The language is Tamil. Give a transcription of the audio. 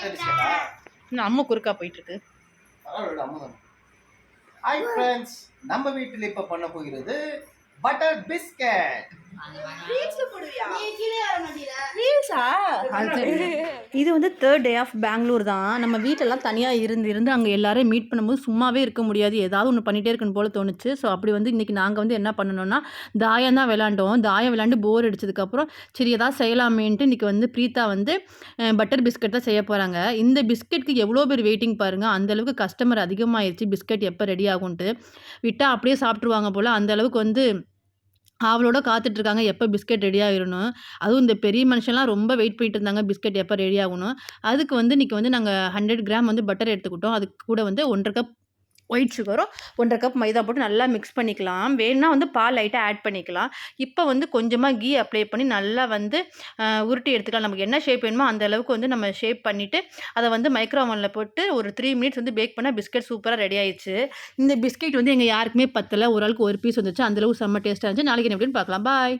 இன்னும் அம்மா குறுக்கா போயிட்டு இருக்கு. ஹாய் ஃப்ரெண்ட்ஸ், நம்ம வீட்டில் இப்போ பண்ண போகிறது பட்டர் பிஸ்கட். இது வந்து தேர்ட் டே ஆஃப் பெங்களூர் தான். நம்ம வீட்டிலலாம் தனியாக இருந்து அங்கே எல்லாரும் மீட் பண்ணும்போது சும்மாவே இருக்க முடியாது, ஏதாவது ஒன்று பண்ணிகிட்டே இருக்குன்னு போல் தோணுச்சு. ஸோ அப்படி வந்து இன்றைக்கி நாங்கள் வந்து என்ன பண்ணணும்னா தாயம் தான் விளாண்டோம். தாயம் விளாண்டு போர் அடிச்சதுக்கப்புறம் சரி ஏதாவது செய்யலாமேன்ட்டு இன்றைக்கி வந்து பிரீத்தா வந்து பட்டர் பிஸ்கட் தான் செய்ய போகிறாங்க. இந்த பிஸ்கெட்டுக்கு எவ்வளோ பேர் வெயிட்டிங் பாருங்கள். அந்தளவுக்கு கஸ்டமர் அதிகமாகிடுச்சு. பிஸ்கட் எப்போ ரெடி ஆகும்ன்ட்டு விட்டால் அப்படியே சாப்பிட்ருவாங்க போல். அந்தளவுக்கு வந்து அவளோட காத்துட்ருக்காங்க எப்போ பிஸ்கெட் ரெடி ஆகிடணும். அதுவும் இந்த பெரிய மனுஷன்லாம் ரொம்ப வெயிட் பண்ணிட்டு இருந்தாங்க பிஸ்கெட் எப்போ ரெடி ஆகணும். அதுக்கு வந்து இன்றைக்கி வந்து நாங்கள் 100 கிராம் வந்து பட்டர் எடுத்துக்கிட்டோம். அதுக்கு கூட வந்து 1.5 கப் ஒயிட் சுகரும் 1.5 கப் மைதா போட்டு நல்லா மிக்ஸ் பண்ணிக்கலாம். வேணும்னா வந்து பால் லைட்டாக ஆட் பண்ணிக்கலாம். இப்போ வந்து கொஞ்சமாக கீ அப்ளை பண்ணி நல்லா வந்து உருட்டி எடுத்துக்கலாம். நமக்கு என்ன ஷேப் வேணுமோ அந்த அளவுக்கு வந்து நம்ம ஷேப் பண்ணிவிட்டு அதை வந்து மைக்ரோ ஓவனில் போட்டு ஒரு 3 மினிட்ஸ் வந்து பேக் பண்ணால் பிஸ்கட் சூப்பராக ரெடி ஆயிடுச்சு. இந்த பிஸ்கெட் வந்து எங்கள் யாருக்குமே பத்தலை. ஒரு ஆளுக்கு ஒரு பீஸ் வந்துச்சு. அந்தளவுக்கு செம்ம டேஸ்ட்டாக இருந்துச்சு. நாளைக்கு என்ன எப்படின்னு பார்க்கலாம். பாய்.